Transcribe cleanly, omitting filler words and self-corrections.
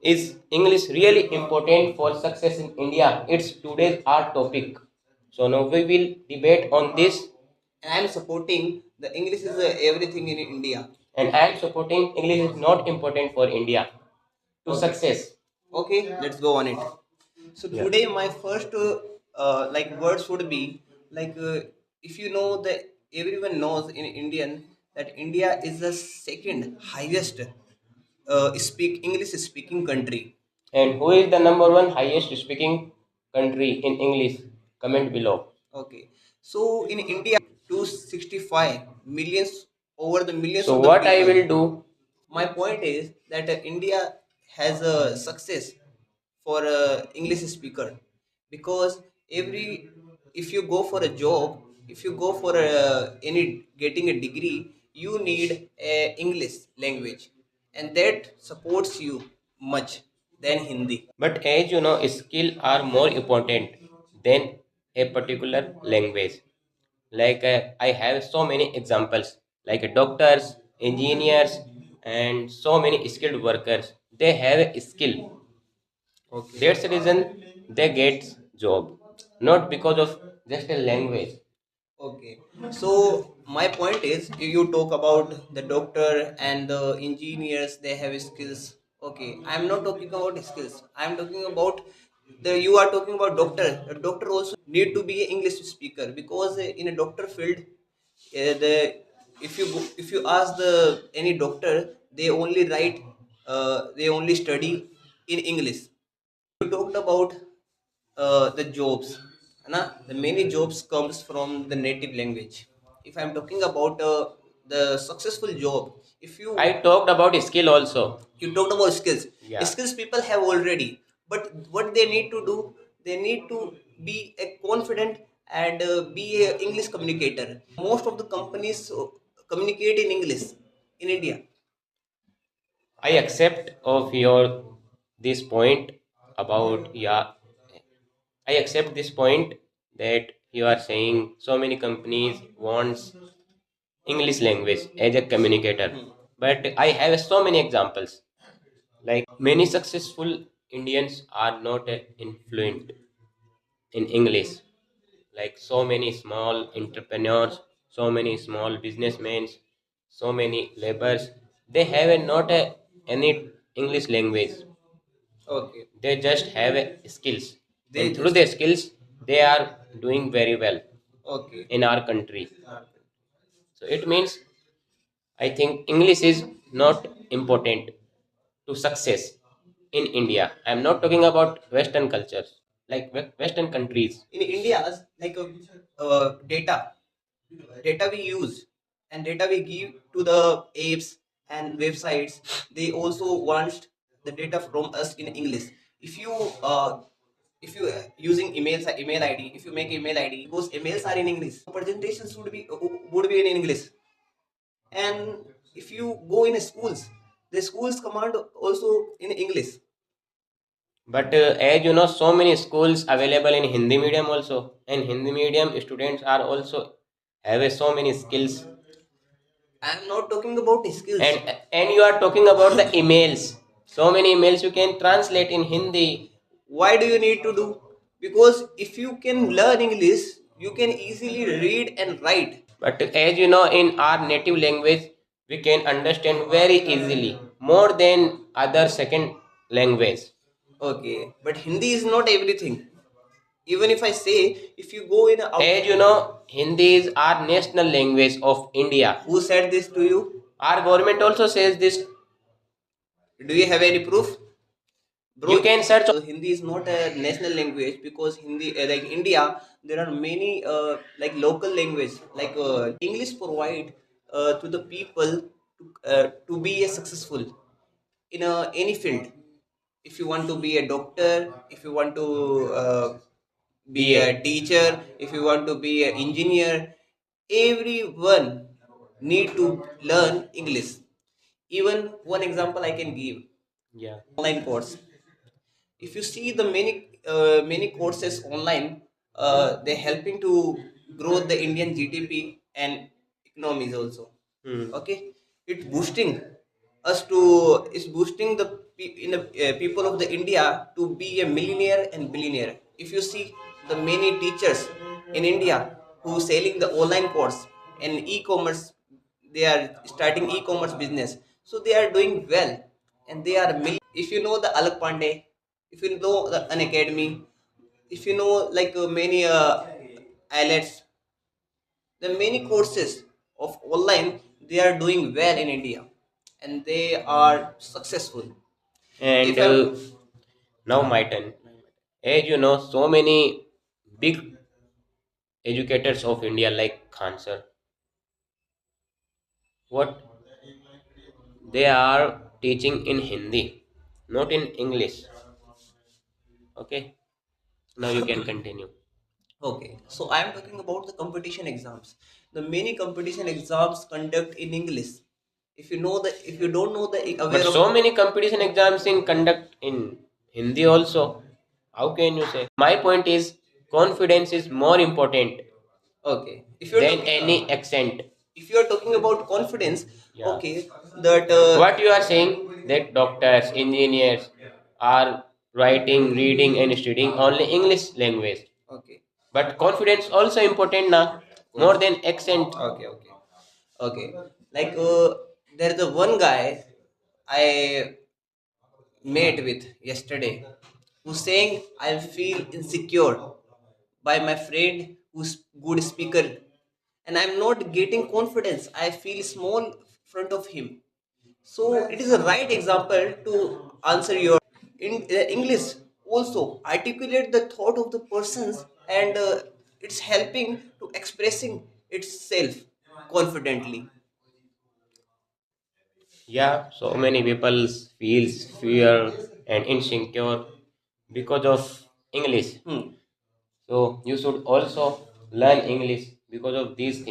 Is English really important for success in India? It's today's our topic. So now we will debate on this. I am supporting the English is everything in India. And I am supporting English is not important for India to success. Okay, let's go on it. So Yeah. today my first like words would be like if you know that everyone knows in Indian that India is the second highest speak English speaking country. And who is the number one highest speaking country in English? Comment below. Okay, so in India 265 millions over the millions So of the what I people. will do? My point is that India has a success for a English speaker because every if you go for a job, if you go for any getting a degree, you need a English language, and that supports you much than Hindi. But as you know, skills are more important than a particular language. Like I have so many examples, like doctors, engineers, and so many skilled workers. They have a skill. Okay. That's the reason they get job, not because of just a language. Okay, so my point is, you talk about the doctor and the engineers, they have skills. Okay, I'm not talking about skills. I'm talking about the you are talking about doctor. The doctor also need to be an English speaker because in a doctor field, the if you ask the any doctor, they only write, they only study in English. You talked about the jobs, na? The many jobs comes from the native language. If I'm talking about the successful job, if you I talked about skill also. you talked about skills. Yeah. Skills people have already, but what they need to do, they need to be a confident and be a English communicator. Most of the companies communicate in English in India. I accept of your this point about, yeah, I accept this point that you are saying so many companies wants English language as a communicator. But I have so many examples. Like many successful Indians are not influent in English. Like so many small entrepreneurs, so many small businessmen, so many laborers, they have not any English language. Okay. They just have skills, They and through just their skills, they are doing very well okay. in our country. So it means I think English is not important to success in India. I am not talking about Western cultures, like Western countries. In India's like data we use and data we give to the apps and websites, they also want the data from us in English. If you if you using email ID, if you make email ID, those emails are in English, presentations would be in English. And if you go in schools, the schools command also in English. But as you know, so many schools available in Hindi medium also, and Hindi medium students are also have so many skills. I am not talking about skills. And you are talking about the emails. So many emails you can translate in Hindi. Why do you need to do? Because if you can learn English, you can easily read and write. But as you know, in our native language, we can understand very easily more than other second language. Okay, but Hindi is not everything. Even if I say, if you go in a As you know, Hindi is our national language of India. who said this to you? Our government also says this. Do you have any proof? Bro, You can search. Hindi is not a national language because Hindi, like India, there are many like local language. Like English provide to the people to be a successful in any field. If you want to be a doctor, if you want to be a teacher, if you want to be an engineer, everyone need to learn English. Even one example I can give, Yeah. online course. If you see the many courses online, they're helping to grow the Indian GDP and economies also. Hmm. Okay, it's boosting us to it's boosting the in the people of the India to be a millionaire and billionaire. If you see the many teachers in India who selling the online course and e-commerce, they are starting e-commerce business, so they are doing well and they are if you know the Alak Pandey, if you know the an academy, if you know like many IELTS, the many courses of online, they are doing well in India and they are successful. And If I'm now my turn. As you know, so many big educators of India like Khan sir, what they are teaching in Hindi, not in English. Okay, now you can continue. okay, so I am talking about the competition exams. The many competition exams conduct in English. If you know the, if you don't know the But aware of, so many competition exams in conduct in Hindi also. How can you say? My point is confidence is more important okay, if you're than talking, any accent. if you are talking about confidence, Yeah. okay, that What you are saying that doctors, engineers are writing, reading, and studying only English language. okay, But confidence also important na more than accent. okay, okay, okay. Like there's a one guy I met with yesterday who's saying I feel insecure by my friend who's good speaker and I'm not getting confidence. I feel small in front of him. So it is a right example to answer your in English also articulate the thought of the persons and it's helping to expressing itself confidently. Yeah, so many people feels fear and insecure because of English. Hmm. So you should also learn English because of these things.